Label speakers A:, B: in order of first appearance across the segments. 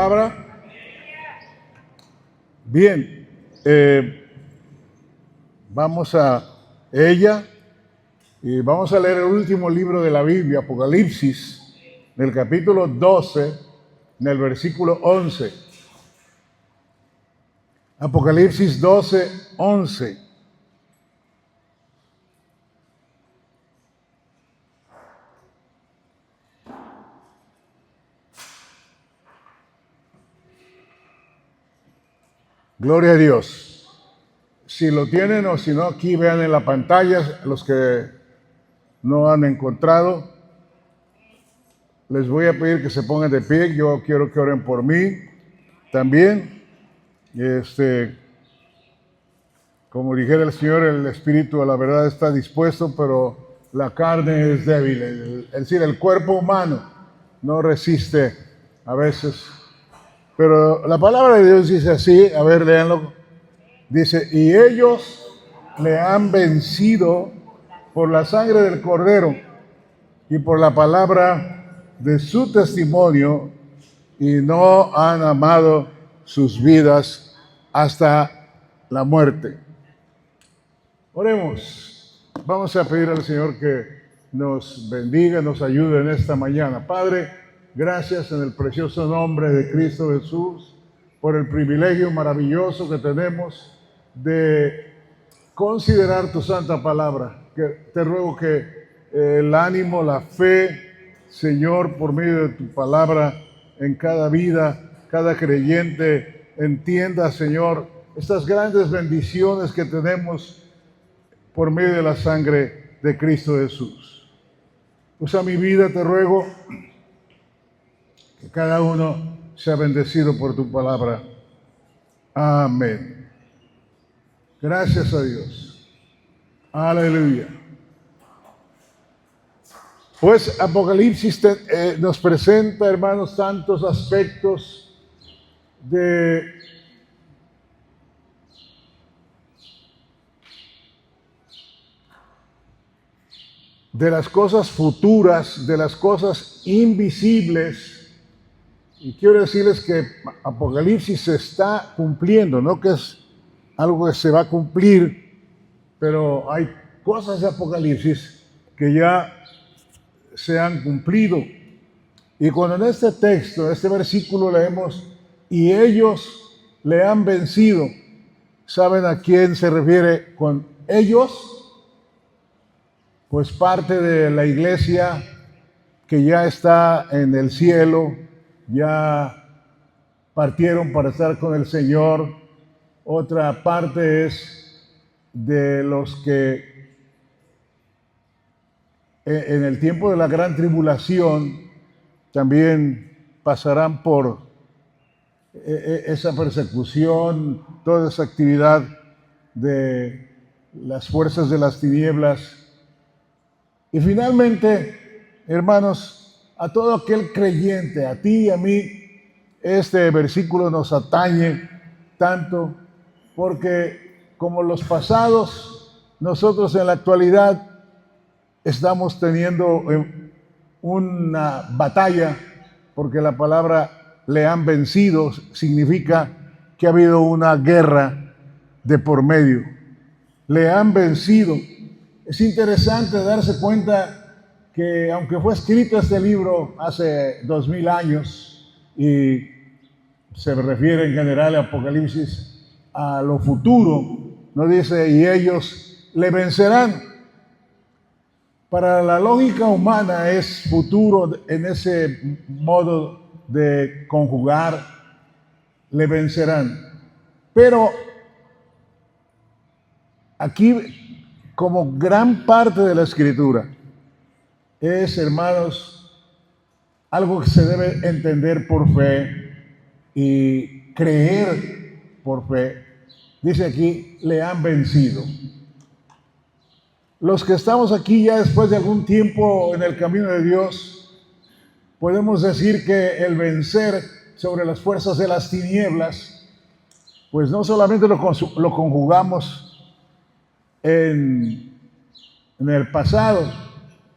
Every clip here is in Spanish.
A: palabra? Bien, vamos a ella y vamos a leer el último libro de la Biblia, Apocalipsis, en el capítulo 12, en el versículo 11. Apocalipsis 12, 11. Gloria a Dios. Si lo tienen o si no, aquí vean en la pantalla, los que no han encontrado, les voy a pedir que se pongan de pie. Yo quiero que oren por mí también. Como dijera el Señor, el espíritu a la verdad está dispuesto, pero la carne es débil. Es decir, el cuerpo humano no resiste a veces. Pero la palabra de Dios dice así, a ver, léanlo. Dice, y ellos le han vencido por la sangre del Cordero y por la palabra de su testimonio, y no han amado sus vidas hasta la muerte. Oremos. Vamos a pedir al Señor que nos bendiga, nos ayude en esta mañana. Padre, gracias en el precioso nombre de Cristo Jesús por el privilegio maravilloso que tenemos de considerar tu santa palabra. Que te ruego que el ánimo, la fe, Señor, por medio de tu palabra en cada vida, cada creyente entienda, Señor, estas grandes bendiciones que tenemos por medio de la sangre de Cristo Jesús. Usa mi vida, te ruego, que cada uno sea bendecido por tu palabra. Amén. Gracias a Dios. Aleluya. Pues Apocalipsis nos presenta, hermanos, tantos aspectos de las cosas futuras, de las cosas invisibles. Y quiero decirles que Apocalipsis se está cumpliendo, no que es algo que se va a cumplir, pero hay cosas de Apocalipsis que ya se han cumplido. Y cuando en este texto, en este versículo leemos, y ellos le han vencido, ¿saben a quién se refiere con ellos? Pues parte de la iglesia que ya está en el cielo, ya partieron para estar con el Señor. Otra parte es de los que en el tiempo de la gran tribulación también pasarán por esa persecución, toda esa actividad de las fuerzas de las tinieblas. Y finalmente, hermanos, a todo aquel creyente, a ti y a mí, este versículo nos atañe tanto, porque como los pasados, nosotros en la actualidad estamos teniendo una batalla, porque la palabra le han vencido significa que ha habido una guerra de por medio. Le han vencido. Es interesante darse cuenta que aunque fue escrito este libro hace 2000 años y se refiere en general a Apocalipsis a lo futuro, no dice y ellos le vencerán. Para la lógica humana es futuro en ese modo de conjugar, le vencerán. Pero aquí, como gran parte de la Escritura, es, hermanos, algo que se debe entender por fe y creer por fe. Dice aquí, le han vencido. Los que estamos aquí ya después de algún tiempo en el camino de Dios, podemos decir que el vencer sobre las fuerzas de las tinieblas, pues no solamente lo conjugamos en el pasado.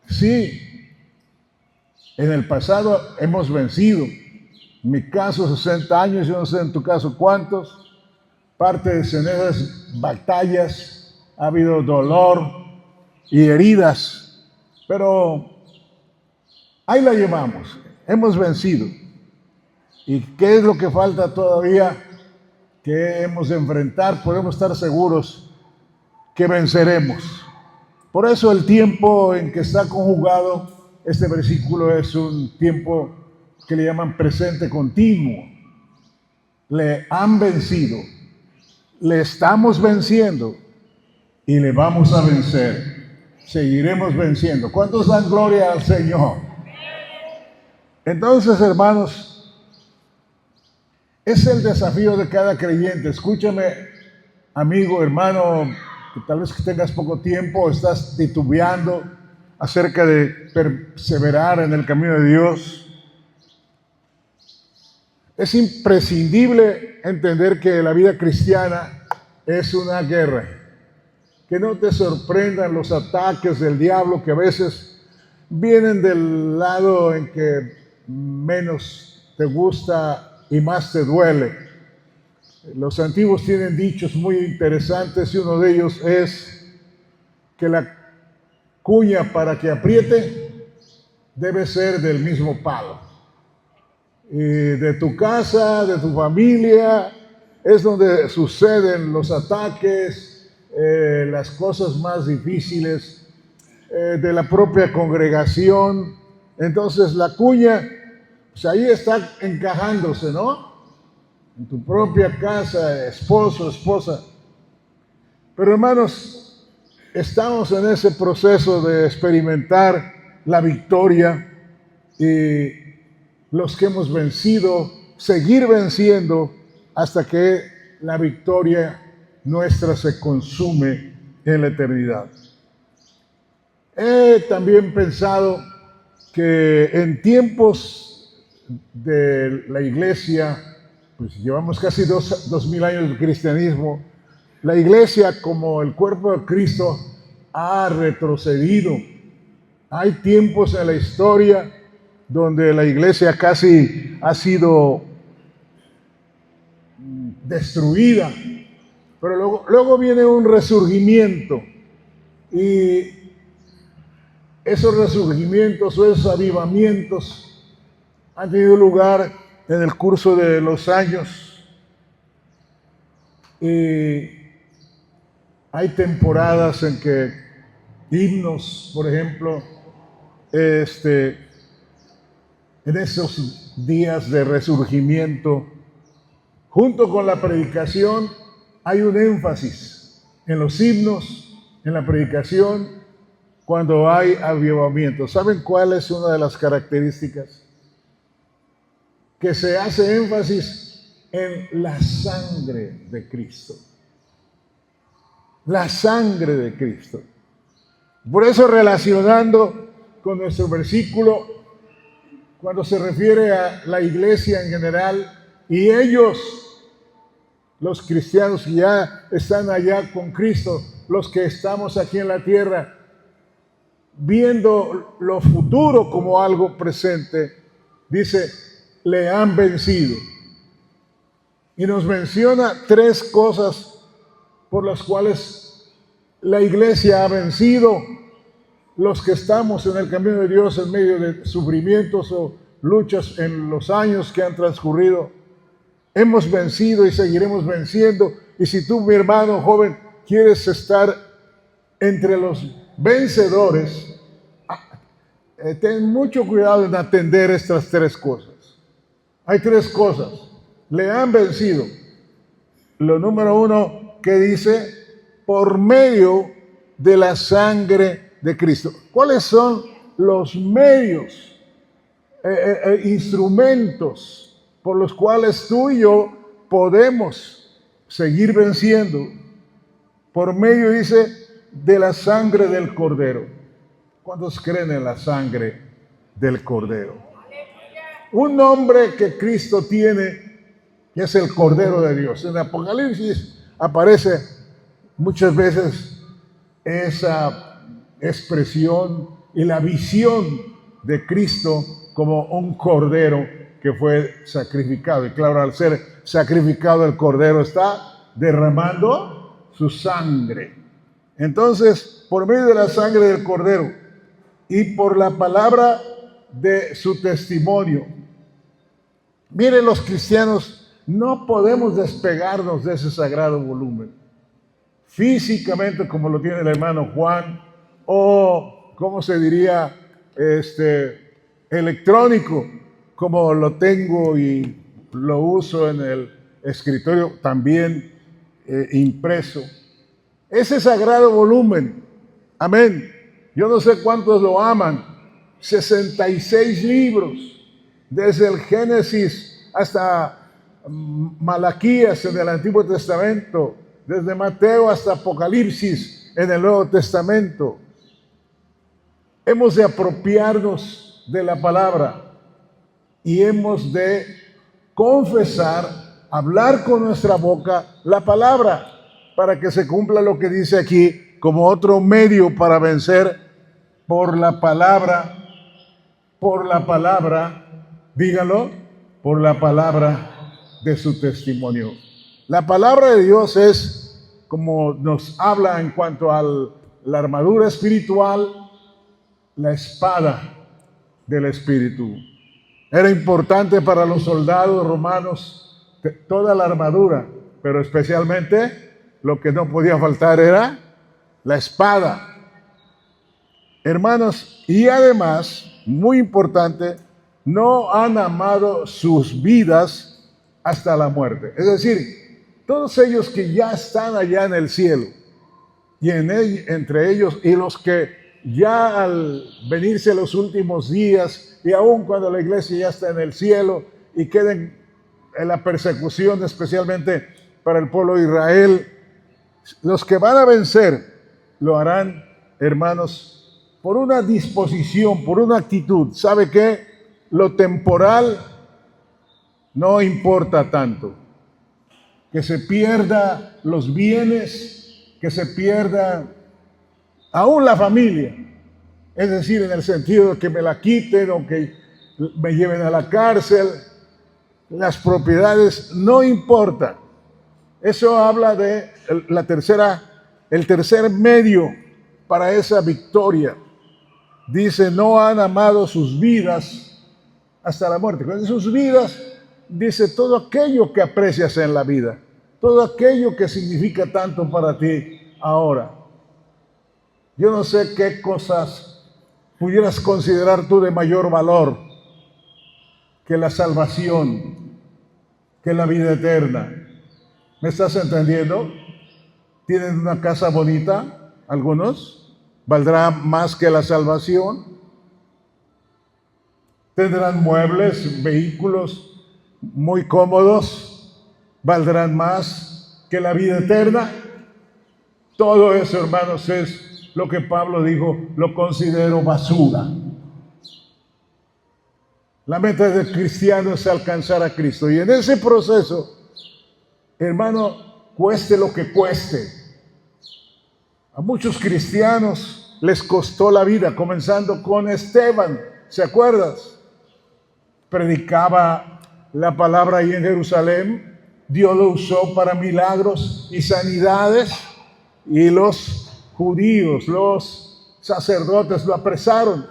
A: Sí, en el pasado hemos vencido, En mi caso, 60 años, yo no sé en tu caso cuántos. Parte de esas batallas, ha habido dolor y heridas, pero ahí la llevamos, hemos vencido. ¿Y qué es lo que falta todavía que hemos de enfrentar? Podemos estar seguros que venceremos. Por eso el tiempo en que está conjugado este versículo es un tiempo que le llaman presente continuo. Le han vencido, le estamos venciendo y le vamos a vencer. Seguiremos venciendo. ¿Cuántos dan gloria al Señor? Entonces, hermanos, es el desafío de cada creyente. Escúchame, amigo, hermano, que tal vez que tengas poco tiempo, estás titubeando acerca de perseverar en el camino de Dios. Es imprescindible entender que la vida cristiana es una guerra. Que no te sorprendan los ataques del diablo que a veces vienen del lado en que menos te gusta y más te duele. Los antiguos tienen dichos muy interesantes y uno de ellos es que la cuña para que apriete debe ser del mismo palo. Y de tu casa, de tu familia, es donde suceden los ataques, las cosas más difíciles, de la propia congregación. Entonces la cuña, pues ahí está encajándose, ¿no? En tu propia casa, esposo, esposa. Pero hermanos, estamos en ese proceso de experimentar la victoria y los que hemos vencido, seguir venciendo hasta que la victoria nuestra se consume en la eternidad. He también pensado que en tiempos de la iglesia, pues llevamos casi 2000 años de cristianismo, la iglesia como el cuerpo de Cristo ha retrocedido. Hay tiempos en la historia donde la iglesia casi ha sido destruida, pero luego viene un resurgimiento y esos resurgimientos o esos avivamientos han tenido lugar en el curso de los años y hay temporadas en que himnos, por ejemplo, en esos días de resurgimiento, junto con la predicación, hay un énfasis en los himnos, en la predicación, cuando hay avivamiento. ¿Saben cuál es una de las características? Que se hace énfasis en la sangre de Cristo. La sangre de Cristo. Por eso, relacionando con nuestro versículo, cuando se refiere a la iglesia en general y ellos, los cristianos que ya están allá con Cristo, los que estamos aquí en la tierra, viendo lo futuro como algo presente, dice, le han vencido. Y nos menciona tres cosas por las cuales la iglesia ha vencido. Los que estamos en el camino de Dios en medio de sufrimientos o luchas en los años que han transcurrido, hemos vencido y seguiremos venciendo. Y si tú, mi hermano joven, quieres estar entre los vencedores, ten mucho cuidado en atender estas tres cosas. Hay tres cosas. Le han vencido. Lo número uno que dice, por medio de la sangre de Cristo. ¿Cuáles son los medios, instrumentos por los cuales tú y yo podemos seguir venciendo? Por medio, dice, de la sangre del Cordero. ¿Cuántos creen en la sangre del Cordero? Un nombre que Cristo tiene, que es el Cordero de Dios. En Apocalipsis aparece muchas veces esa expresión y la visión de Cristo como un cordero que fue sacrificado. Y claro, al ser sacrificado el cordero está derramando su sangre. Entonces, por medio de la sangre del cordero y por la palabra de su testimonio, miren, los cristianos no podemos despegarnos de ese sagrado volumen. Físicamente, como lo tiene el hermano Juan, o, ¿cómo se diría? Electrónico, como lo tengo y lo uso en el escritorio, también impreso. Ese sagrado volumen, amén. Yo no sé cuántos lo aman. 66 libros, desde el Génesis hasta Malaquías en el Antiguo Testamento, desde Mateo hasta Apocalipsis en el Nuevo Testamento. Hemos de apropiarnos de la palabra y hemos de confesar, hablar con nuestra boca la palabra, para que se cumpla lo que dice aquí como otro medio para vencer: por la palabra, dígalo, por la palabra de su testimonio. La palabra de Dios es, como nos habla en cuanto a la armadura espiritual, la espada del Espíritu. Era importante para los soldados romanos toda la armadura, pero especialmente lo que no podía faltar era la espada. Hermanos, y además, muy importante, no han amado sus vidas hasta la muerte. Es decir, todos ellos que ya están allá en el cielo, y entre ellos y los que ya al venirse los últimos días, y aun cuando la iglesia ya está en el cielo y queden en la persecución, especialmente para el pueblo de Israel, los que van a vencer lo harán, hermanos, por una disposición, por una actitud. ¿Sabe qué? Lo temporal no importa tanto. Que se pierda los bienes, que se pierda aún la familia. Es decir, en el sentido de que me la quiten o que me lleven a la cárcel. Las propiedades no importa. Eso habla de el tercer medio para esa victoria. Dice, no han amado sus vidas hasta la muerte. Con sus vidas, dice todo aquello que aprecias en la vida, todo aquello que significa tanto para ti ahora. Yo no sé qué cosas pudieras considerar tú de mayor valor que la salvación, que la vida eterna. ¿Me estás entendiendo? ¿Tienen una casa bonita? Algunos. ¿Valdrá más que la salvación? ¿Tendrán muebles, vehículos muy cómodos? ¿Valdrán más que la vida eterna? Todo eso, hermanos, es lo que Pablo dijo, lo considero basura. La meta del cristiano es alcanzar a Cristo. Y en ese proceso, hermano, cueste lo que cueste. A muchos cristianos les costó la vida, comenzando con Esteban. ¿Se acuerdas? Predicaba la palabra ahí en Jerusalén. Dios lo usó para milagros y sanidades. Y los judíos, los sacerdotes lo apresaron.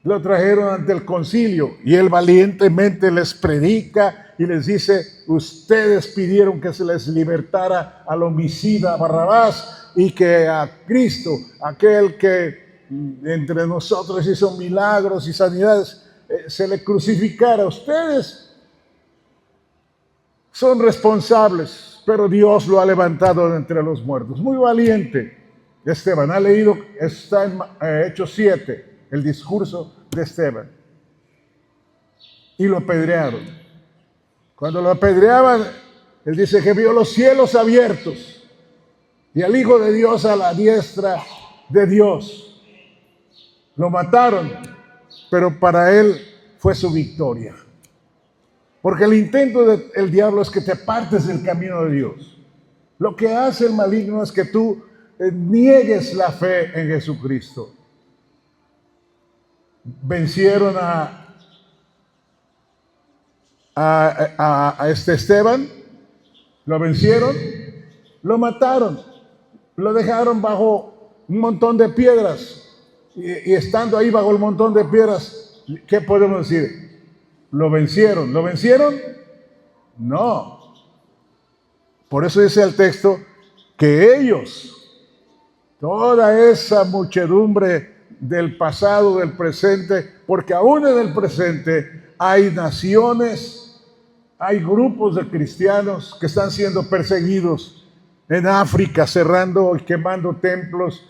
A: Lo trajeron ante el concilio y él valientemente les predica y les dice, ustedes pidieron que se les libertara al homicida Barrabás y que a Cristo, aquel que entre nosotros hizo milagros y sanidades, se le crucificara. Ustedes son responsables, pero Dios lo ha levantado de entre los muertos. Muy valiente Esteban. Ha leído, está en Hechos 7, el discurso de Esteban. Y lo apedrearon. Cuando lo apedreaban, él dice que vio los cielos abiertos y al Hijo de Dios a la diestra de Dios. Lo mataron, pero para él fue su victoria. Porque el intento del diablo es que te apartes del camino de Dios. Lo que hace el maligno es que tú niegues la fe en Jesucristo. Vencieron a este Esteban, lo vencieron, lo mataron, lo dejaron bajo un montón de piedras. Y estando ahí bajo el montón de piedras, ¿qué podemos decir? ¿Lo vencieron? ¿Lo vencieron? No. Por eso dice el texto que ellos, toda esa muchedumbre del pasado, del presente, porque aún en el presente hay naciones, hay grupos de cristianos que están siendo perseguidos en África, cerrando y quemando templos,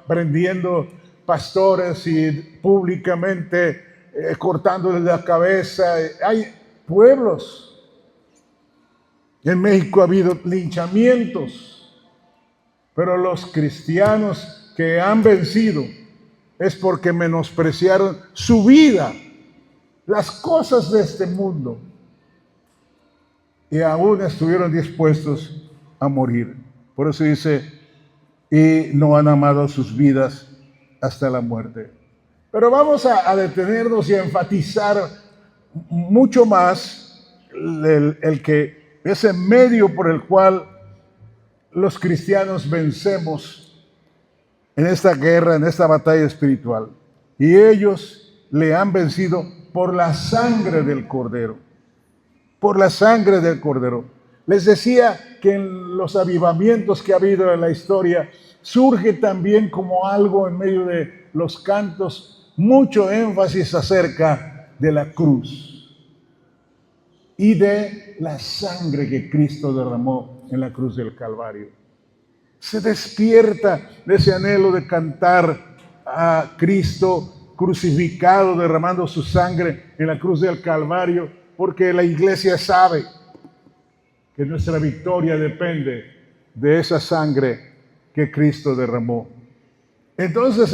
A: prendiendo pastores y públicamente cortándoles la cabeza. Hay pueblos. En México ha habido linchamientos, pero los cristianos que han vencido es porque menospreciaron su vida, las cosas de este mundo, y aún estuvieron dispuestos a morir. Por eso dice, y no han amado sus vidas hasta la muerte. Pero vamos a detenernos y a enfatizar mucho más el que ese medio por el cual los cristianos vencemos en esta guerra, en esta batalla espiritual. Y ellos le han vencido por la sangre del Cordero. Por la sangre del Cordero. Les decía que en los avivamientos que ha habido en la historia, surge también como algo en medio de los cantos, mucho énfasis acerca de la cruz y de la sangre que Cristo derramó en la cruz del Calvario. Se despierta de ese anhelo de cantar a Cristo crucificado, derramando su sangre en la cruz del Calvario, porque la iglesia sabe que nuestra victoria depende de esa sangre que Cristo derramó. Entonces,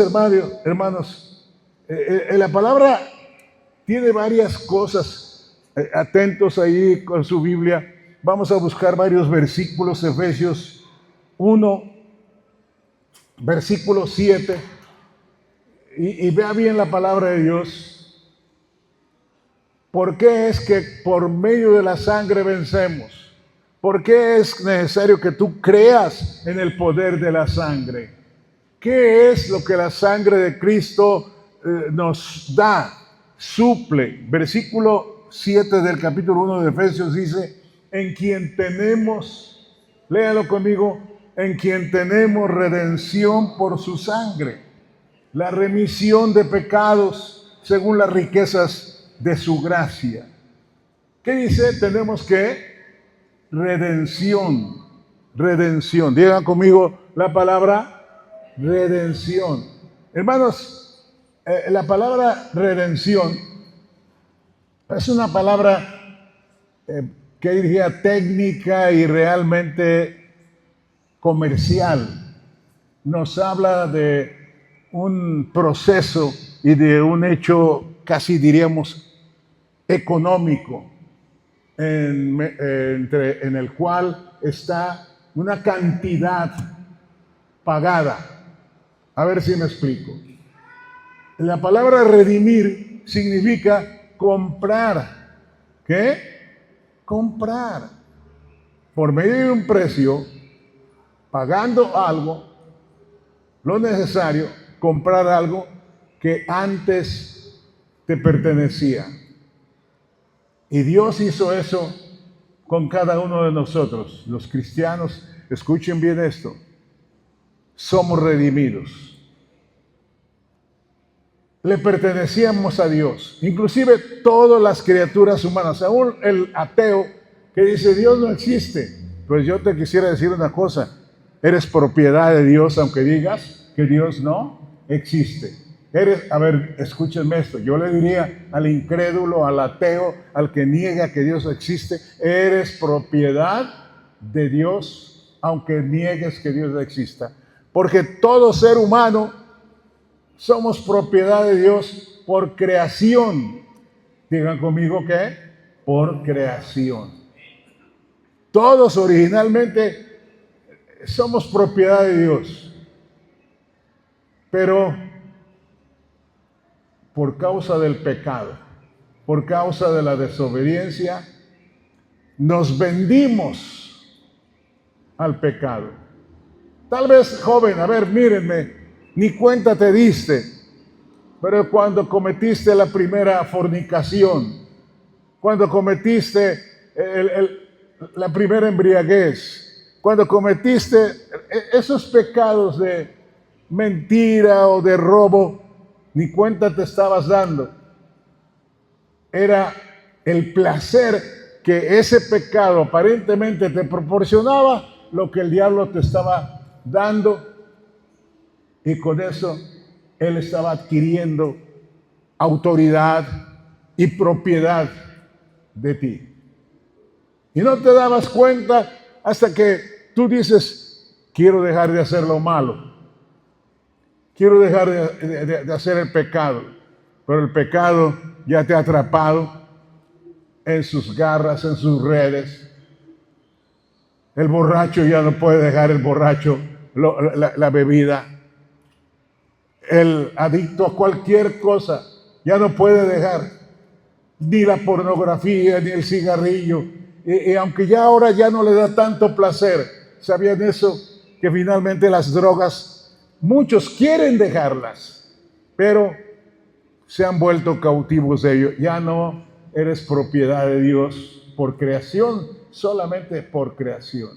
A: hermanos, la palabra tiene varias cosas. Atentos ahí con su Biblia. Vamos a buscar varios versículos. Efesios 1, versículo 7. Y vea bien la palabra de Dios. ¿Por qué es que por medio de la sangre vencemos? ¿Por qué es necesario que tú creas en el poder de la sangre? ¿Qué es lo que la sangre de Cristo nos da? Suple. Versículo 7 del capítulo 1 de Efesios dice, en quien tenemos, léalo conmigo, en quien tenemos redención por su sangre, la remisión de pecados según las riquezas de su gracia. ¿Qué dice? Tenemos que redención, redención. Digan conmigo la palabra redención. Hermanos, la palabra redención es una palabra que diría técnica y realmente comercial. Nos habla de un proceso y de un hecho casi diríamos económico en el cual está una cantidad pagada. A ver si me explico. La palabra redimir significa comprar. ¿Qué? Comprar. Por medio de un precio, pagando algo, lo necesario, comprar algo que antes te pertenecía. Y Dios hizo eso con cada uno de nosotros. Los cristianos, escuchen bien esto, somos redimidos. Le pertenecíamos a Dios, inclusive todas las criaturas humanas, aún el ateo que dice Dios no existe. Pues yo te quisiera decir una cosa, eres propiedad de Dios aunque digas que Dios no existe. A ver, escúchenme esto, yo le diría al incrédulo, al ateo, al que niega que Dios existe, eres propiedad de Dios aunque niegues que Dios exista. Porque todo ser humano somos propiedad de Dios por creación. Digan conmigo ¿qué? Por creación. Todos originalmente somos propiedad de Dios. Pero por causa del pecado, por causa de la desobediencia, nos vendimos al pecado. Tal vez, joven, a ver, mírenme, ni cuenta te diste, pero cuando cometiste la primera fornicación, cuando cometiste la primera embriaguez, cuando cometiste esos pecados de mentira o de robo, ni cuenta te estabas dando. Era el placer que ese pecado aparentemente te proporcionaba, lo que el diablo te estaba dando, y con eso él estaba adquiriendo autoridad y propiedad de ti. Y no te dabas cuenta hasta que tú dices, quiero dejar de hacer lo malo, quiero dejar de hacer el pecado, pero el pecado ya te ha atrapado en sus garras, en sus redes. El borracho ya no puede dejar la bebida. El adicto a cualquier cosa ya no puede dejar ni la pornografía, ni el cigarrillo. Y aunque ya ahora ya no le da tanto placer, ¿sabían eso? Que finalmente las drogas, muchos quieren dejarlas, pero se han vuelto cautivos de ello. Ya no eres propiedad de Dios por creación, solamente por creación.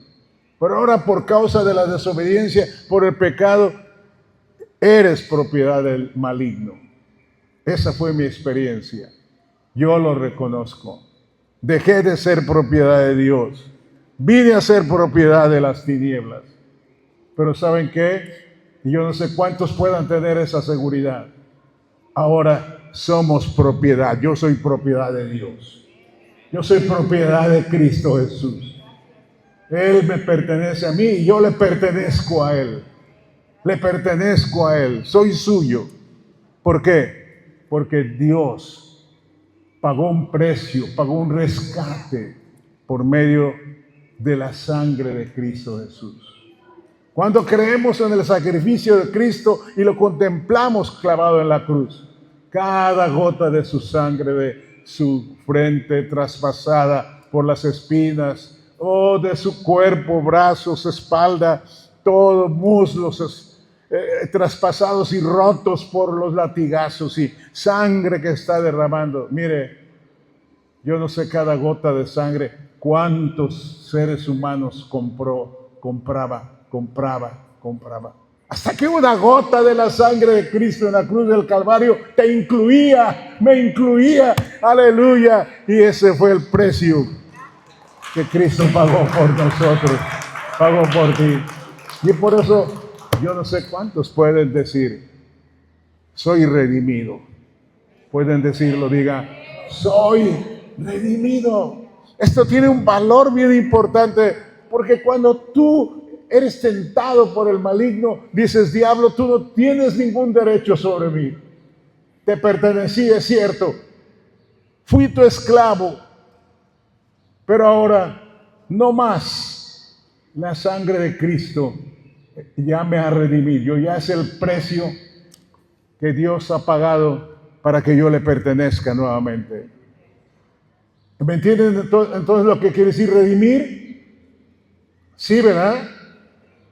A: Pero ahora, por causa de la desobediencia, por el pecado, eres propiedad del maligno. Esa fue mi experiencia. Yo lo reconozco. Dejé de ser propiedad de Dios. Vine a ser propiedad de las tinieblas. Pero ¿saben qué? Yo no sé cuántos puedan tener esa seguridad. Ahora somos propiedad. Yo soy propiedad de Dios. Yo soy propiedad de Cristo Jesús. Él me pertenece a mí y yo le pertenezco a Él. Le pertenezco a Él. Soy suyo. ¿Por qué? Porque Dios pagó un precio, pagó un rescate por medio de la sangre de Cristo Jesús. Cuando creemos en el sacrificio de Cristo y lo contemplamos clavado en la cruz, cada gota de su sangre, de su frente traspasada por las espinas, o de su cuerpo, brazos, espalda, todos muslos traspasados y rotos por los latigazos y sangre que está derramando. Mire, yo no sé cada gota de sangre cuántos seres humanos compraba. Hasta que una gota de la sangre de Cristo en la cruz del Calvario te incluía, me incluía, aleluya. Y ese fue el precio que Cristo pagó por nosotros, pagó por ti. Y por eso yo no sé cuántos pueden decir, soy redimido. Pueden decirlo, diga, soy redimido. Esto tiene un valor bien importante, porque cuando tú eres tentado por el maligno, dices, diablo, tú no tienes ningún derecho sobre mí. Te pertenecí, es cierto. Fui tu esclavo, pero ahora no más. La sangre de Cristo ya me ha redimido, ya es el precio que Dios ha pagado para que yo le pertenezca nuevamente. ¿Me entienden entonces lo que quiere decir redimir? Sí, ¿verdad?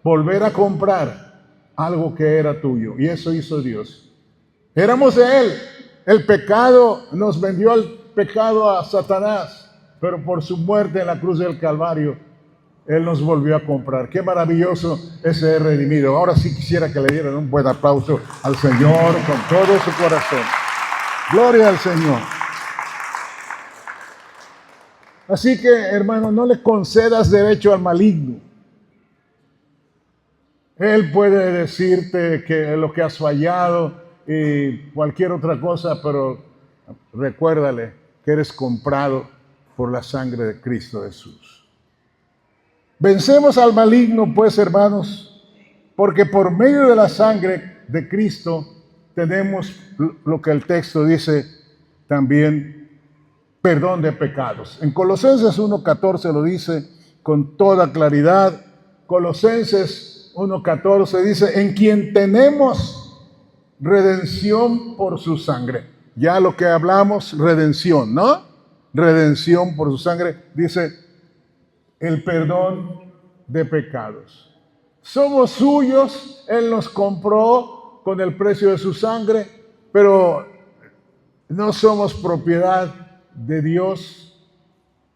A: Volver a comprar algo que era tuyo, y eso hizo Dios. Éramos de Él. El pecado nos vendió el pecado a Satanás, pero por su muerte en la cruz del Calvario, Él nos volvió a comprar. Qué maravilloso es ser redimido. Ahora sí quisiera que le dieran un buen aplauso al Señor con todo su corazón. Gloria al Señor. Así que, hermano, no le concedas derecho al maligno. Él puede decirte que lo que has fallado y cualquier otra cosa, pero recuérdale que eres comprado por la sangre de Cristo Jesús. Vencemos al maligno, pues, hermanos, porque por medio de la sangre de Cristo tenemos lo que el texto dice también, perdón de pecados. En Colosenses 1:14 lo dice con toda claridad. Colosenses 1:14 dice, en quien tenemos redención por su sangre. ya lo que hablamos, redención, ¿no? Redención por su sangre, dice, el perdón de pecados. Somos suyos, Él nos compró con el precio de su sangre, pero no somos propiedad de Dios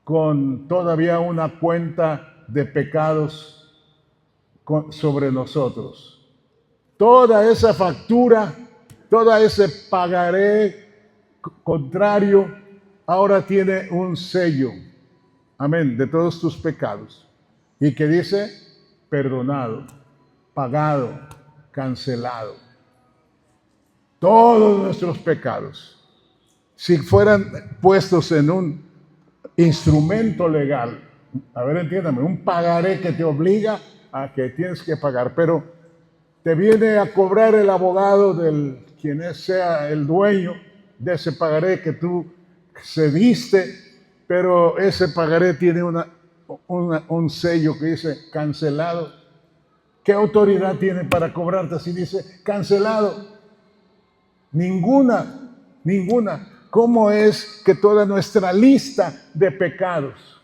A: con todavía una cuenta de pecados sobre nosotros. Toda esa factura, todo ese pagaré contrario, ahora tiene un sello, amén, de todos tus pecados. Y que dice, perdonado, pagado, cancelado. Todos nuestros pecados, si fueran puestos en un instrumento legal, a ver, entiéndame, un pagaré que te obliga a que tienes que pagar, pero te viene a cobrar el abogado del quien sea el dueño de ese pagaré que tú cediste, pero ese pagaré tiene un sello que dice cancelado. ¿Qué autoridad tiene para cobrarte si dice cancelado? Ninguna, ninguna. ¿Cómo es que toda nuestra lista de pecados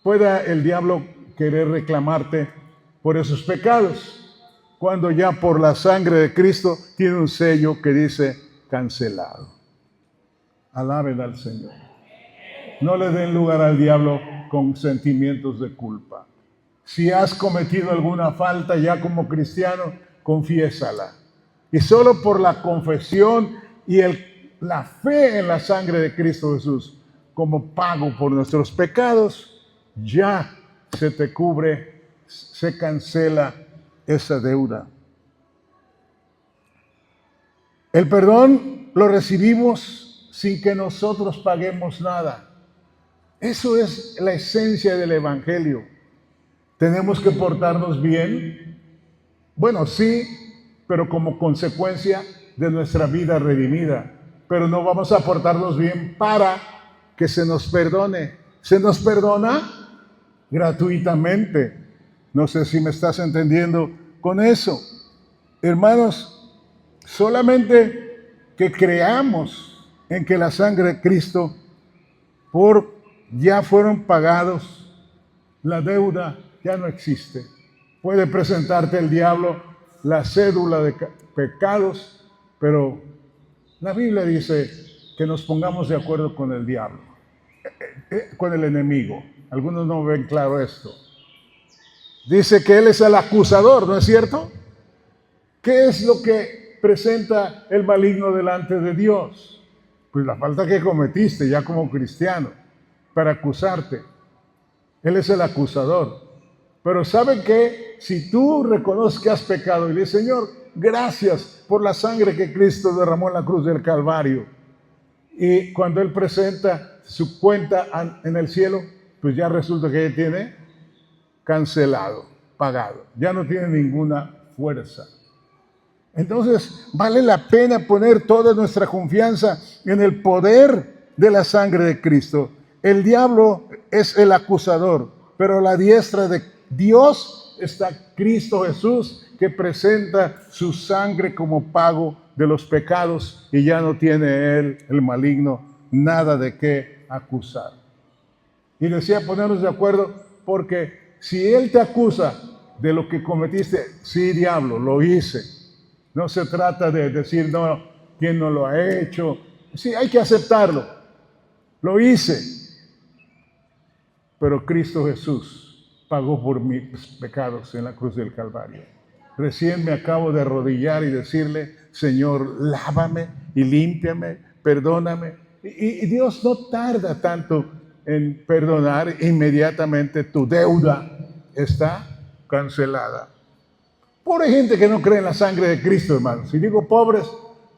A: pueda el diablo querer reclamarte por esos pecados, cuando ya por la sangre de Cristo tiene un sello que dice cancelado? Alaben al Señor. No le den lugar al diablo con sentimientos de culpa. Si has cometido alguna falta ya como cristiano, confiésala. Y solo por la confesión y la fe en la sangre de Cristo Jesús como pago por nuestros pecados, ya se te cubre, se cancela esa deuda. El perdón lo recibimos sin que nosotros paguemos nada. Eso es la esencia del Evangelio. ¿Tenemos que portarnos bien? Bueno, sí, pero como consecuencia de nuestra vida redimida. Pero no vamos a portarnos bien para que se nos perdone. Se nos perdona gratuitamente. No sé si me estás entendiendo con eso. Hermanos, solamente que creamos en que la sangre de Cristo ya fueron pagados, la deuda ya no existe. Puede presentarte el diablo la cédula de pecados, pero la Biblia dice que nos pongamos de acuerdo con el diablo, con el enemigo. Algunos no ven claro esto. Dice que él es el acusador, ¿no es cierto? ¿Qué es lo que presenta el maligno delante de Dios? Pues la falta que cometiste ya como cristiano para acusarte. Él es el acusador. Pero ¿saben qué? Si tú reconoces que has pecado y le dices, Señor, gracias por la sangre que Cristo derramó en la cruz del Calvario. Y cuando Él presenta su cuenta en el cielo, pues ya resulta que Él tiene cancelado, pagado. Ya no tiene ninguna fuerza. Entonces, vale la pena poner toda nuestra confianza en el poder de la sangre de Cristo. El diablo es el acusador, pero a la diestra de Dios está Cristo Jesús, que presenta su sangre como pago de los pecados y ya no tiene él, el maligno, nada de qué acusar. Y decía ponernos de acuerdo porque si él te acusa de lo que cometiste, sí, diablo, lo hice. No se trata de decir, no, ¿quién no lo ha hecho? Sí, hay que aceptarlo. Lo hice. Pero Cristo Jesús pagó por mis pecados en la cruz del Calvario. Recién me acabo de arrodillar y decirle, Señor, lávame y límpiame, perdóname. Y Dios no tarda tanto en perdonar, inmediatamente tu deuda está cancelada. Pobre gente que no cree en la sangre de Cristo, hermanos. Y digo pobres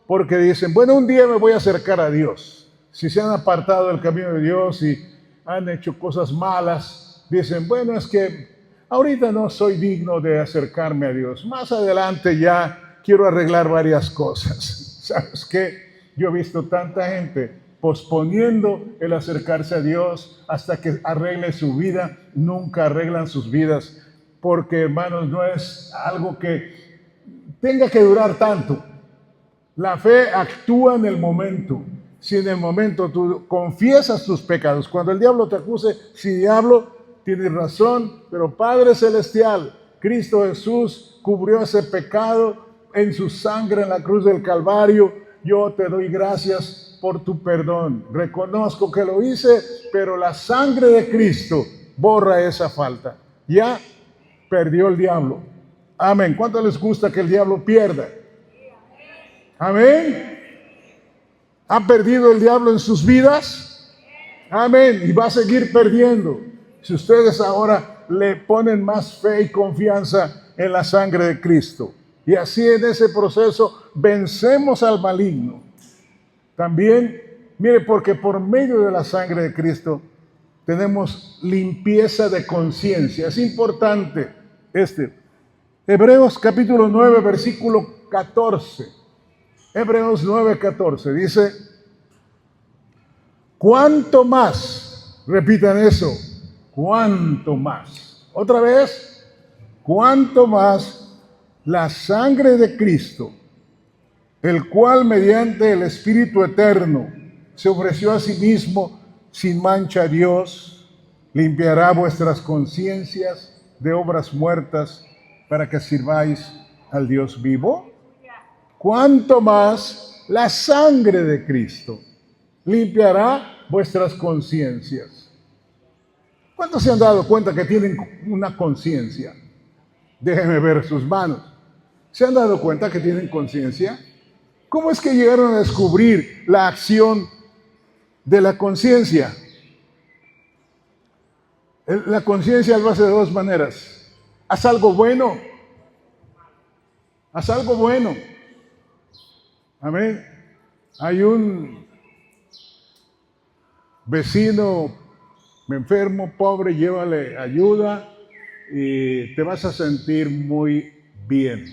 A: porque dicen, bueno, un día me voy a acercar a Dios. Si se han apartado del camino de Dios y han hecho cosas malas, dicen, bueno, es que ahorita no soy digno de acercarme a Dios. Más adelante ya quiero arreglar varias cosas. ¿Sabes qué? Yo he visto tanta gente posponiendo el acercarse a Dios hasta que arregle su vida. Nunca arreglan sus vidas porque, hermanos, no es algo que tenga que durar tanto. La fe actúa en el momento. Si en el momento tú confiesas tus pecados, cuando el diablo te acuse, si diablo, tienes razón, pero Padre Celestial, Cristo Jesús cubrió ese pecado en su sangre en la cruz del Calvario. Yo te doy gracias por tu perdón. Reconozco que lo hice, pero la sangre de Cristo borra esa falta. Ya perdió el diablo. Amén. ¿Cuánto les gusta que el diablo pierda? Amén. ¿Ha perdido el diablo en sus vidas? Amén. Y va a seguir perdiendo. Si ustedes ahora le ponen más fe y confianza en la sangre de Cristo. Y así en ese proceso vencemos al maligno. También, mire, porque por medio de la sangre de Cristo tenemos limpieza de conciencia. Es importante Hebreos capítulo 9, versículo 14. Hebreos 9, 14 dice, ¿cuánto más? Repitan eso, ¿cuánto más? Otra vez, ¿cuánto más la sangre de Cristo, el cual mediante el Espíritu Eterno se ofreció a sí mismo sin mancha a Dios, limpiará vuestras conciencias de obras muertas para que sirváis al Dios vivo? ¿Cuánto más la sangre de Cristo limpiará vuestras conciencias? ¿Cuántos se han dado cuenta que tienen una conciencia? Déjenme ver sus manos. ¿Se han dado cuenta que tienen conciencia? ¿Cómo es que llegaron a descubrir la acción de la conciencia? La conciencia lo hace de dos maneras. Haz algo bueno. Haz algo bueno. Amén. Hay un vecino enfermo, pobre, llévale ayuda y te vas a sentir muy bien.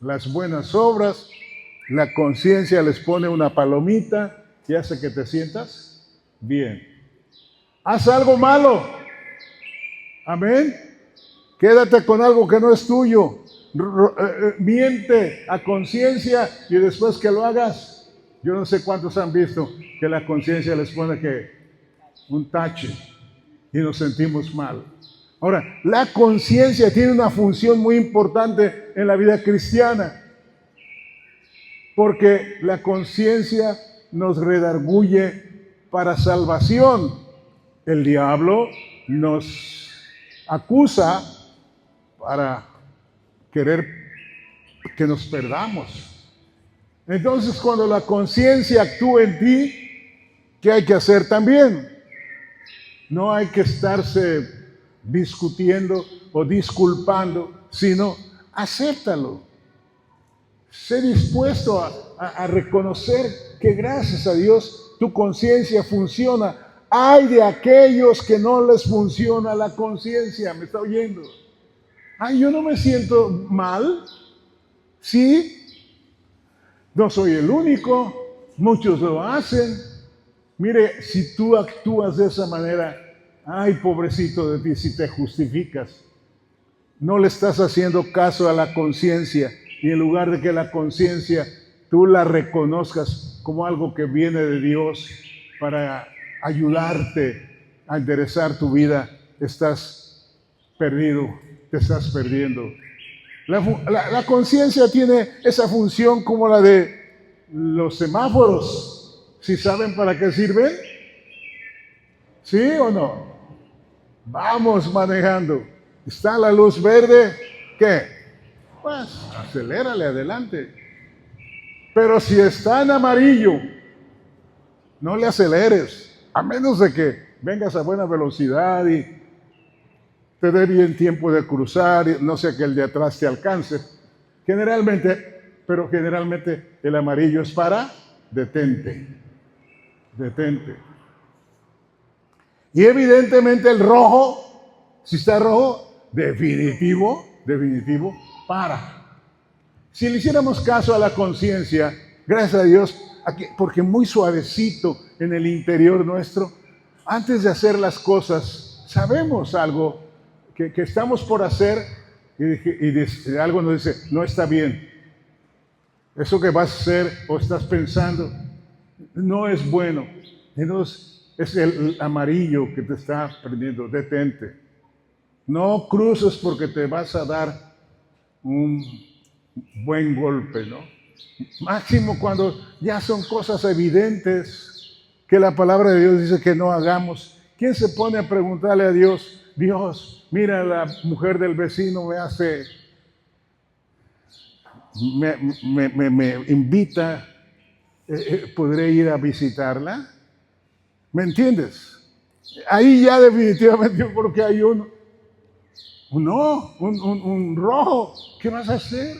A: Las buenas obras, la conciencia les pone una palomita y hace que te sientas bien. Haz algo malo. Amén. Quédate con algo que no es tuyo. Miente a conciencia y después que lo hagas, yo no sé cuántos han visto que la conciencia les pone que un tache y nos sentimos mal. Ahora, la conciencia tiene una función muy importante en la vida cristiana, porque la conciencia nos redarguye para salvación. El diablo nos acusa para querer que nos perdamos. Entonces, cuando la conciencia actúa en ti, ¿qué hay que hacer también? No hay que estarse discutiendo o disculpando, sino acéptalo. Sé dispuesto a reconocer que gracias a Dios tu conciencia funciona. Hay de aquellos que no les funciona la conciencia. ¿Me está oyendo? Ay, yo no me siento mal. Sí, no soy el único. Muchos lo hacen. Mire, si tú actúas de esa manera, ay, pobrecito de ti, si te justificas. No le estás haciendo caso a la conciencia. Y en lugar de que la conciencia tú la reconozcas como algo que viene de Dios para ayudarte a enderezar tu vida, estás perdido, te estás perdiendo. La conciencia tiene esa función como la de los semáforos. ¿Sí saben para qué sirven? ¿Sí o no? Vamos manejando. ¿Está la luz verde? ¿Qué? Pues acelérale adelante. Pero si está en amarillo, no le aceleres, a menos de que vengas a buena velocidad y te dé bien tiempo de cruzar, y no sea que el de atrás te alcance. Generalmente el amarillo es para detente. Detente. Y evidentemente el rojo, si está rojo, definitivo, para. Si le hiciéramos caso a la conciencia, gracias a Dios, porque muy suavecito en el interior nuestro, antes de hacer las cosas, sabemos algo que estamos por hacer y algo nos dice, no está bien. Eso que vas a hacer o estás pensando no es bueno. Entonces, es el amarillo que te está prendiendo. Detente. No cruces porque te vas a dar un buen golpe, ¿no? Máximo cuando ya son cosas evidentes que la palabra de Dios dice que no hagamos. ¿Quién se pone a preguntarle a Dios, Dios, mira, la mujer del vecino me invita, ¿podré ir a visitarla? ¿Me entiendes? Ahí ya definitivamente yo creo que hay un rojo. ¿Qué vas a hacer?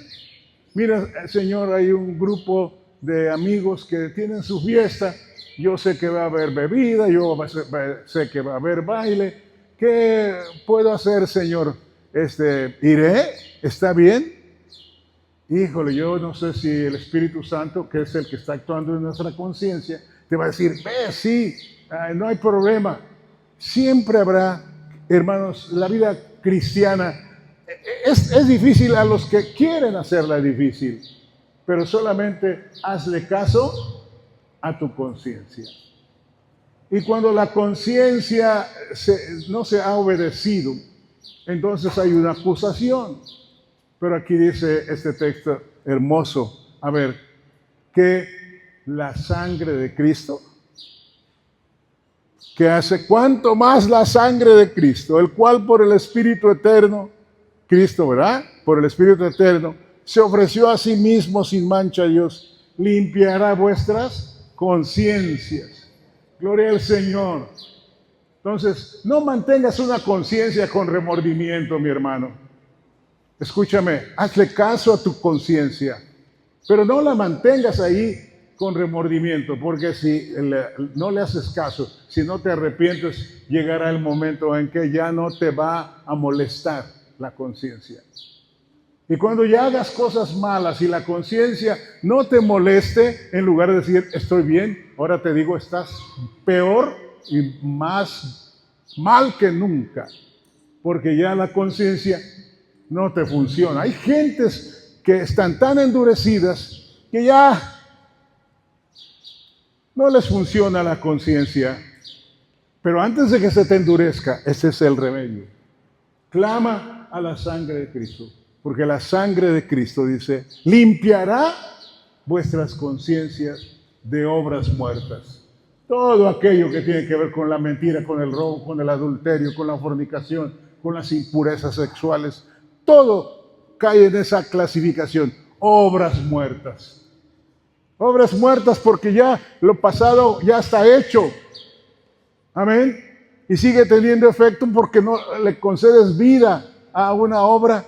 A: Mira, Señor, hay un grupo de amigos que tienen su fiesta. Yo sé que va a haber bebida, sé que va a haber baile. ¿Qué puedo hacer, Señor? ¿Iré? ¿Está bien? Híjole, yo no sé si el Espíritu Santo, que es el que está actuando en nuestra conciencia, te va a decir, ve, sí, no hay problema. Siempre habrá, hermanos, la vida cristiana es difícil a los que quieren hacerla difícil, pero solamente hazle caso a tu conciencia. Y cuando la conciencia no se ha obedecido, entonces hay una acusación. Pero aquí dice este texto hermoso, a ver, que la sangre de Cristo, que hace cuanto más la sangre de Cristo, el cual por el Espíritu Eterno, Cristo, ¿verdad? Por el Espíritu Eterno, se ofreció a sí mismo sin mancha a Dios, limpiará vuestras conciencias. Gloria al Señor. Entonces, no mantengas una conciencia con remordimiento, mi hermano. Escúchame, hazle caso a tu conciencia, pero no la mantengas ahí con remordimiento, porque si no le haces caso, si no te arrepientes, llegará el momento en que ya no te va a molestar la conciencia. Y cuando ya hagas cosas malas y la conciencia no te moleste, en lugar de decir, estoy bien, ahora te digo, estás peor y más mal que nunca, porque ya la conciencia no te funciona. Hay gentes que están tan endurecidas que ya no les funciona la conciencia. Pero antes de que se te endurezca, ese es el remedio. Clama a la sangre de Cristo, porque la sangre de Cristo, dice, limpiará vuestras conciencias de obras muertas. Todo aquello que tiene que ver con la mentira, con el robo, con el adulterio, con la fornicación, con las impurezas sexuales, todo cae en esa clasificación, obras muertas. Obras muertas porque ya lo pasado ya está hecho. Amén. Y sigue teniendo efecto porque no le concedes vida a una obra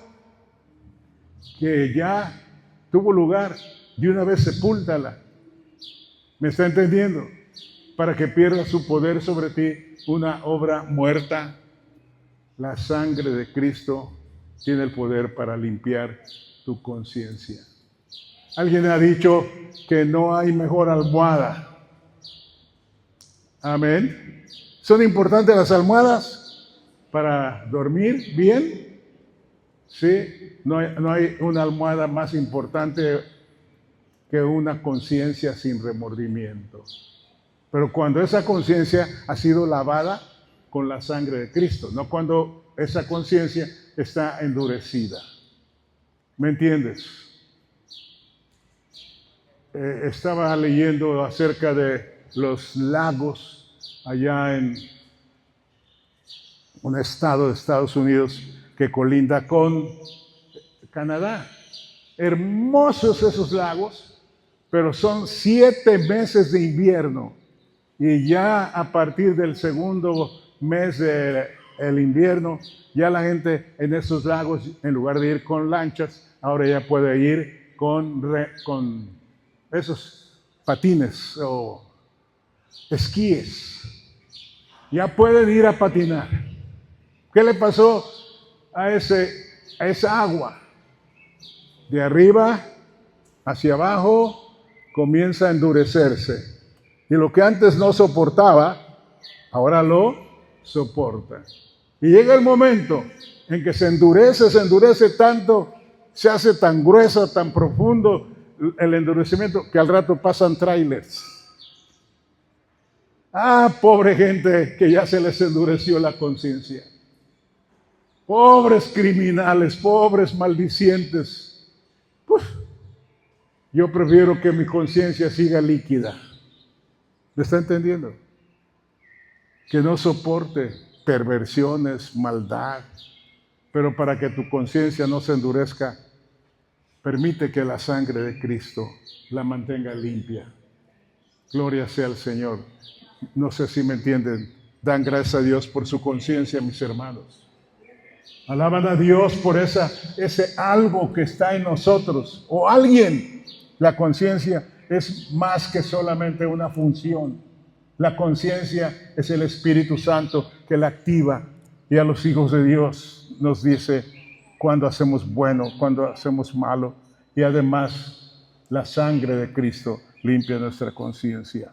A: que ya tuvo lugar. De una vez sepúltala. ¿Me está entendiendo? Para que pierda su poder sobre ti una obra muerta. La sangre de Cristo tiene el poder para limpiar tu conciencia. Alguien ha dicho que no hay mejor almohada. Amén. ¿Son importantes las almohadas para dormir bien? Sí, no hay una almohada más importante que una conciencia sin remordimiento. Pero cuando esa conciencia ha sido lavada con la sangre de Cristo, no cuando esa conciencia está endurecida. ¿Me entiendes? Estaba leyendo acerca de los lagos allá en un estado de Estados Unidos que colinda con Canadá. Hermosos esos lagos, pero son 7 meses de invierno y ya a partir del segundo mes del invierno, ya la gente en esos lagos, en lugar de ir con lanchas, ahora ya puede ir con esos patines o esquíes. Ya pueden ir a patinar. ¿Qué le pasó a esa agua? De arriba hacia abajo comienza a endurecerse. Y lo que antes no soportaba, ahora lo soporta. Y llega el momento en que se endurece tanto, se hace tan gruesa, tan profundo, el endurecimiento, que al rato pasan trailers. Ah, pobre gente que ya se les endureció la conciencia. Pobres criminales, pobres maldicientes. Uf, yo prefiero que mi conciencia siga líquida. ¿Me está entendiendo? Que no soporte perversiones, maldad. Pero para que tu conciencia no se endurezca, permite que la sangre de Cristo la mantenga limpia. Gloria sea al Señor. No sé si me entienden. Dan gracias a Dios por su conciencia, mis hermanos. Alaban a Dios por ese algo que está en nosotros. O alguien. La conciencia es más que solamente una función. La conciencia es el Espíritu Santo que la activa. Y a los hijos de Dios nos dice cuando hacemos bueno, cuando hacemos malo. Y además la sangre de Cristo limpia nuestra conciencia.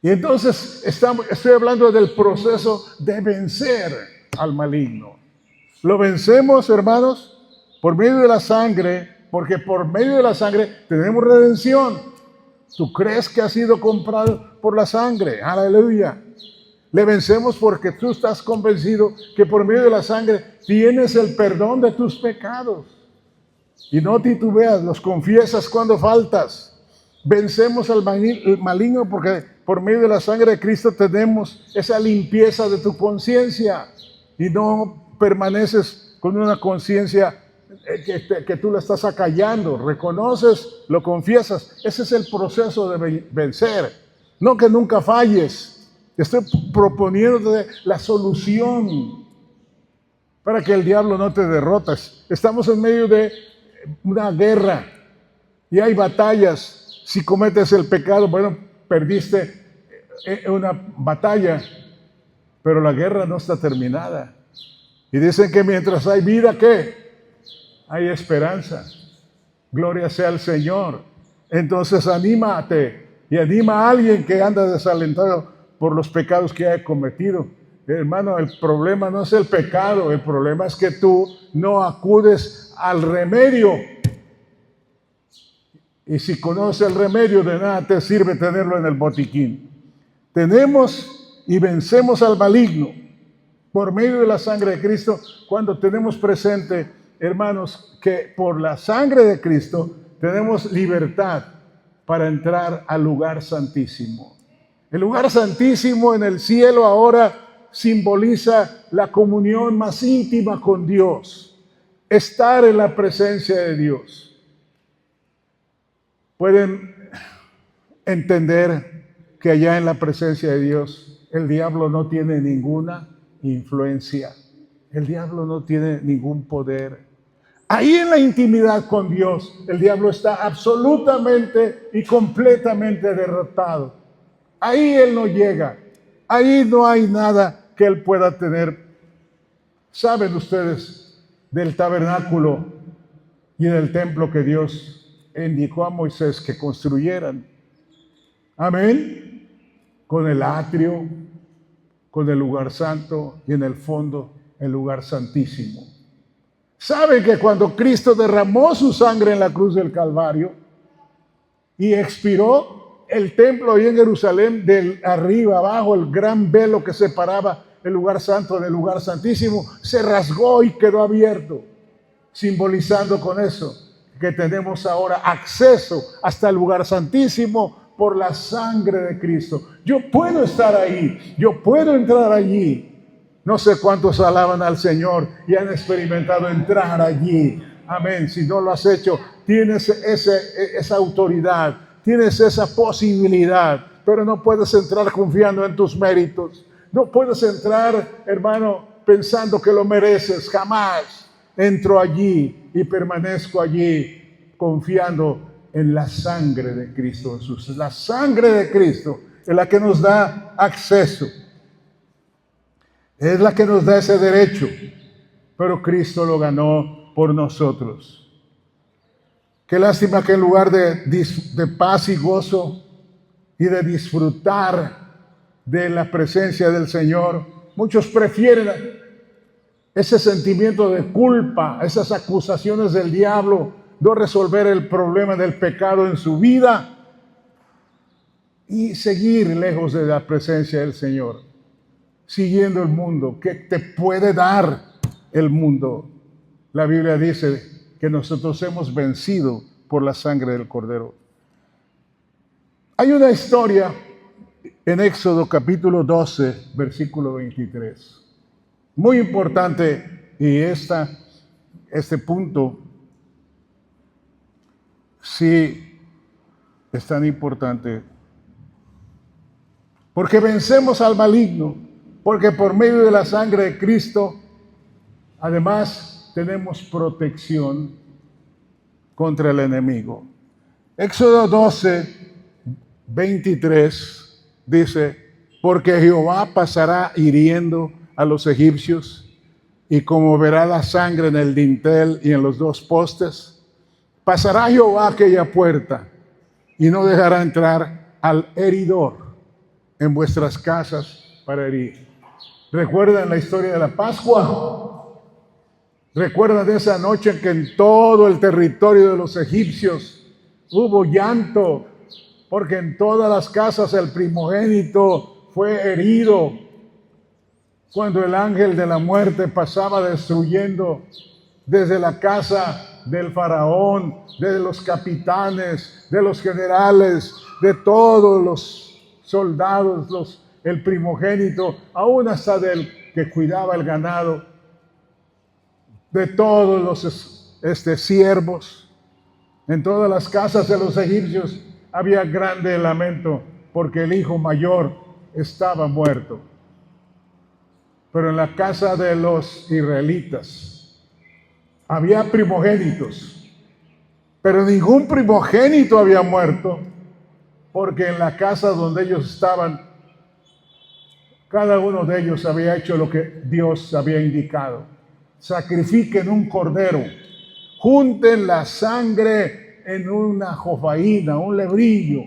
A: Y entonces estoy hablando del proceso de vencer al maligno. Lo vencemos, hermanos, por medio de la sangre, porque por medio de la sangre tenemos redención. ¿Tú crees que ha sido comprado por la sangre? Aleluya. Le vencemos porque tú estás convencido que por medio de la sangre tienes el perdón de tus pecados. Y no titubeas, los confiesas cuando faltas. Vencemos al maligno porque por medio de la sangre de Cristo tenemos esa limpieza de tu conciencia. Y no permaneces con una conciencia que tú la estás acallando. Reconoces, lo confiesas. Ese es el proceso de vencer. No que nunca falles. Estoy proponiéndote la solución para que el diablo no te derrotes. Estamos en medio de una guerra y hay batallas. Si cometes el pecado, bueno, perdiste una batalla, pero la guerra no está terminada. Y dicen que mientras hay vida, ¿qué? Hay esperanza. Gloria sea al Señor. Entonces anímate y anima a alguien que anda desalentado por los pecados que haya cometido. Hermano, el problema no es el pecado, el problema es que tú no acudes al remedio. Y si conoces el remedio, de nada te sirve tenerlo en el botiquín. Tenemos y vencemos al maligno por medio de la sangre de Cristo cuando tenemos presente, hermanos, que por la sangre de Cristo tenemos libertad para entrar al lugar santísimo. El lugar santísimo en el cielo ahora simboliza la comunión más íntima con Dios, estar en la presencia de Dios. Pueden entender que allá en la presencia de Dios el diablo no tiene ninguna influencia, el diablo no tiene ningún poder. Ahí en la intimidad con Dios el diablo está absolutamente y completamente derrotado. Ahí él no llega, ahí no hay nada que él pueda tener. ¿Saben ustedes del tabernáculo y del templo que Dios indicó a Moisés que construyeran? Amén. Con el atrio, con el lugar santo y en el fondo el lugar santísimo. ¿Saben que cuando Cristo derramó su sangre en la cruz del Calvario y expiró, el templo ahí en Jerusalén, de arriba abajo, el gran velo que separaba el lugar santo del lugar santísimo, se rasgó y quedó abierto, simbolizando con eso que tenemos ahora acceso hasta el lugar santísimo por la sangre de Cristo. Yo puedo estar ahí, yo puedo entrar allí. No sé cuántos alaban al Señor y han experimentado entrar allí. Amén. Si no lo has hecho, tienes esa autoridad, tienes esa posibilidad, pero no puedes entrar confiando en tus méritos. No puedes entrar, hermano, pensando que lo mereces. Jamás. Entro allí y permanezco allí confiando en la sangre de Cristo Jesús. La sangre de Cristo es la que nos da acceso. Es la que nos da ese derecho. Pero Cristo lo ganó por nosotros. Qué lástima que en lugar de paz y gozo y de disfrutar de la presencia del Señor, muchos prefieren ese sentimiento de culpa, esas acusaciones del diablo no resolver el problema del pecado en su vida y seguir lejos de la presencia del Señor, siguiendo el mundo. ¿Qué te puede dar el mundo? La Biblia dice que nosotros hemos vencido por la sangre del Cordero. Hay una historia en Éxodo capítulo 12, versículo 23. Muy importante, y este punto sí es tan importante. Porque vencemos al maligno, porque por medio de la sangre de Cristo, además, tenemos protección contra el enemigo. Éxodo 12, 23 dice, porque Jehová pasará hiriendo a los egipcios, y como verá la sangre en el dintel y en los dos postes, pasará Jehová aquella puerta y no dejará entrar al heridor en vuestras casas para herir. ¿Recuerdan la historia de la Pascua? ¿Recuerdan de esa noche en que en todo el territorio de los egipcios hubo llanto? Porque en todas las casas el primogénito fue herido cuando el ángel de la muerte pasaba destruyendo desde la casa del faraón, de los capitanes, de los generales, de todos los soldados, el primogénito, aún hasta del que cuidaba el ganado, de todos los siervos. En todas las casas de los egipcios había grande lamento porque el hijo mayor estaba muerto. Pero en la casa de los israelitas había primogénitos, pero ningún primogénito había muerto, porque en la casa donde ellos estaban, cada uno de ellos había hecho lo que Dios había indicado. Sacrifiquen un cordero, junten la sangre en una jofaína, un lebrillo,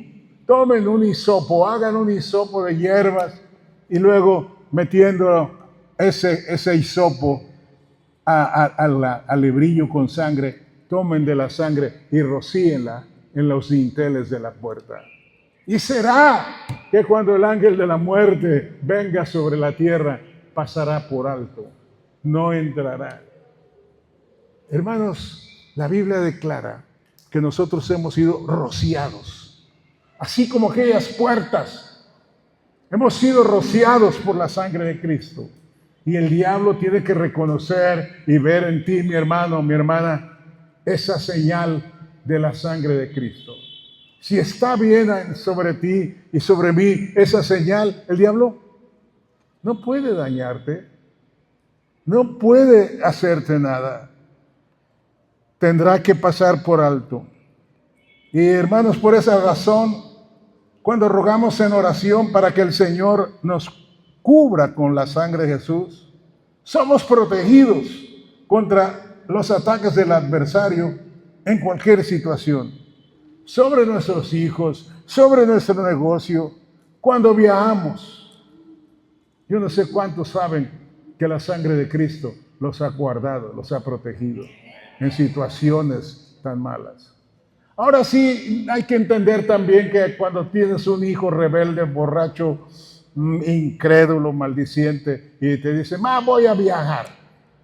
A: tomen un hisopo, hagan un hisopo de hierbas y luego metiendo ese hisopo al lebrillo con sangre, tomen de la sangre y rocíenla en los dinteles de la puerta. Y será que cuando el ángel de la muerte venga sobre la tierra, pasará por alto, no entrará. Hermanos, la Biblia declara que nosotros hemos sido rociados, así como aquellas puertas. Hemos sido rociados por la sangre de Cristo. Y el diablo tiene que reconocer y ver en ti, mi hermano, mi hermana, esa señal de la sangre de Cristo. Si está bien sobre ti y sobre mí esa señal, el diablo no puede dañarte, no puede hacerte nada. Tendrá que pasar por alto. Y hermanos, por esa razón, cuando rogamos en oración para que el Señor nos cubra con la sangre de Jesús, somos protegidos contra los ataques del adversario en cualquier situación, sobre nuestros hijos, sobre nuestro negocio, cuando viajamos. Yo no sé cuántos saben que la sangre de Cristo los ha guardado, los ha protegido en situaciones tan malas. Ahora sí, hay que entender también que cuando tienes un hijo rebelde, borracho, incrédulo, maldiciente, y te dice, voy a viajar.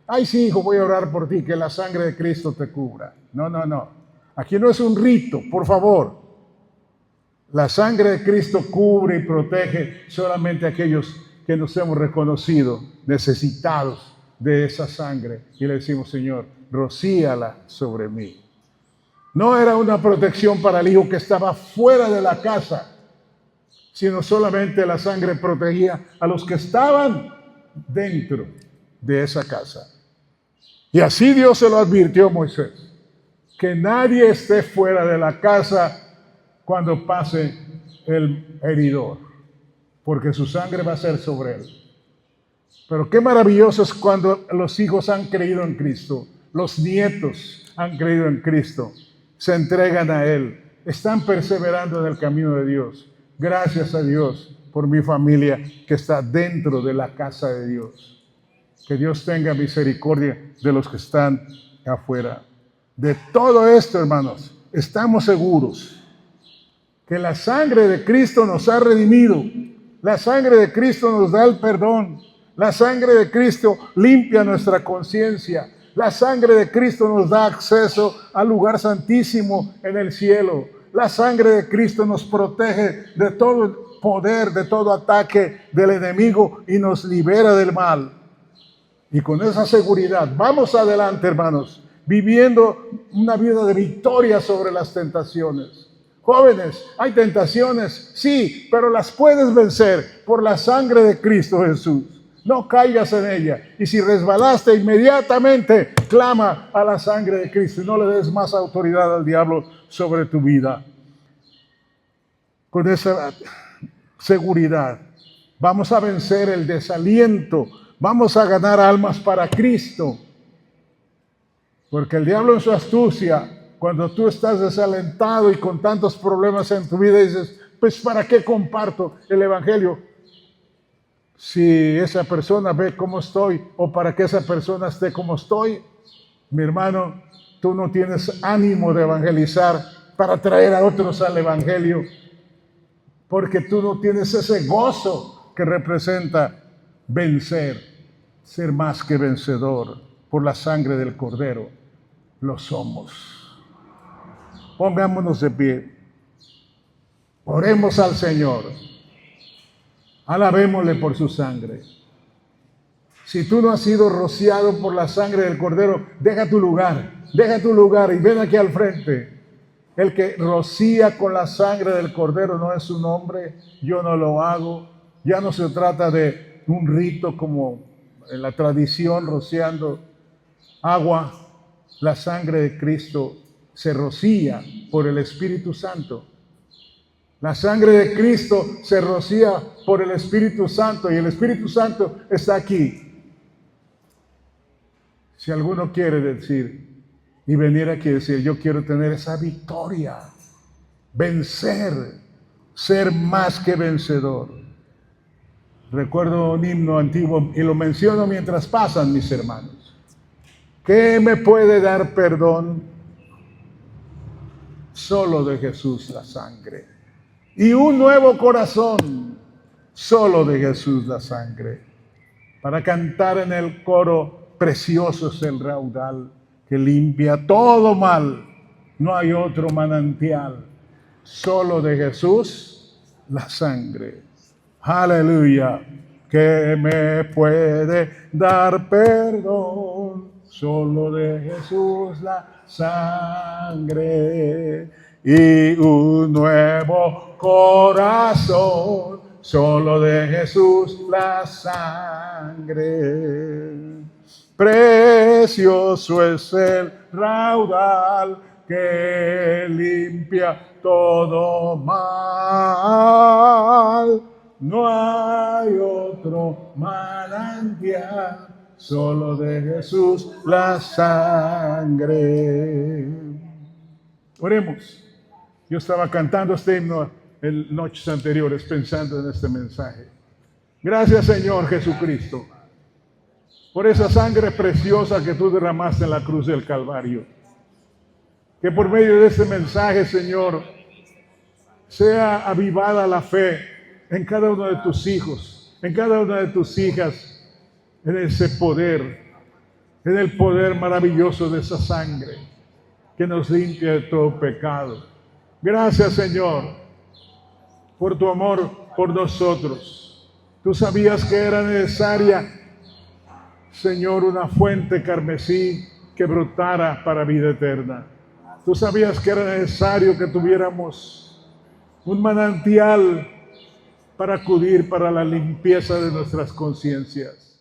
A: Ay, sí, hijo, voy a orar por ti, que la sangre de Cristo te cubra. No. Aquí no es un rito, por favor. La sangre de Cristo cubre y protege solamente a aquellos que nos hemos reconocido necesitados de esa sangre. Y le decimos, Señor, rocíala sobre mí. No era una protección para el hijo que estaba fuera de la casa, sino solamente la sangre protegía a los que estaban dentro de esa casa. Y así Dios se lo advirtió a Moisés, que nadie esté fuera de la casa cuando pase el heridor, porque su sangre va a ser sobre él. Pero qué maravilloso es cuando los hijos han creído en Cristo, los nietos han creído en Cristo, se entregan a Él, están perseverando en el camino de Dios. Gracias a Dios por mi familia que está dentro de la casa de Dios. Que Dios tenga misericordia de los que están afuera. de todo esto, hermanos, estamos seguros que la sangre de Cristo nos ha redimido. La sangre de Cristo nos da el perdón. La sangre de Cristo limpia nuestra conciencia. La sangre de Cristo nos da acceso al lugar santísimo en el cielo. La sangre de Cristo nos protege de todo el poder, de todo ataque del enemigo y nos libera del mal. Y con esa seguridad, vamos adelante, hermanos, viviendo una vida de victoria sobre las tentaciones. Jóvenes, hay tentaciones, sí, pero las puedes vencer por la sangre de Cristo Jesús. No caigas en ella. Y si resbalaste, inmediatamente clama a la sangre de Cristo y no le des más autoridad al diablo sobre tu vida. Con esa seguridad vamos a vencer el desaliento. Vamos a ganar almas para Cristo. Porque el diablo en su astucia, cuando tú estás desalentado y con tantos problemas en tu vida, dices, pues ¿para qué comparto el evangelio? Si esa persona ve cómo estoy, o para que esa persona esté como estoy, mi hermano, tú no tienes ánimo de evangelizar para traer a otros al evangelio, porque tú no tienes ese gozo que representa vencer, ser más que vencedor por la sangre del Cordero. Lo somos. Pongámonos de pie. Oremos al Señor. Alabémosle por su sangre. Si tú no has sido rociado por la sangre del Cordero, deja tu lugar y ven aquí al frente. El que rocía con la sangre del Cordero no es un hombre, yo no lo hago. Ya no se trata de un rito como en la tradición rociando agua. La sangre de Cristo se rocía por el Espíritu Santo. La sangre de Cristo se rocía por el Espíritu Santo y el Espíritu Santo está aquí. Si alguno quiere decir y venir aquí y decir, yo quiero tener esa victoria, vencer, ser más que vencedor. Recuerdo un himno antiguo y lo menciono mientras pasan mis hermanos. ¿Qué me puede dar perdón? Solo de Jesús la sangre. Y un nuevo corazón, solo de Jesús la sangre. Para cantar en el coro, precioso es el raudal que limpia todo mal. No hay otro manantial, solo de Jesús la sangre. Aleluya, que me puede dar perdón, solo de Jesús la sangre. Y un nuevo corazón, solo de Jesús la sangre. Precioso es el raudal que limpia todo mal. No hay otro manantial, solo de Jesús la sangre. Oremos. Yo estaba cantando este himno en noches anteriores pensando en este mensaje. Gracias, Señor Jesucristo, por esa sangre preciosa que tú derramaste en la cruz del Calvario. Que por medio de este mensaje, Señor, sea avivada la fe en cada uno de tus hijos, en cada una de tus hijas, en ese poder, en el poder maravilloso de esa sangre que nos limpia de todo pecado. Gracias, Señor, por tu amor por nosotros. Tú sabías que era necesaria, Señor, una fuente carmesí que brotara para vida eterna. Tú sabías que era necesario que tuviéramos un manantial para acudir para la limpieza de nuestras conciencias.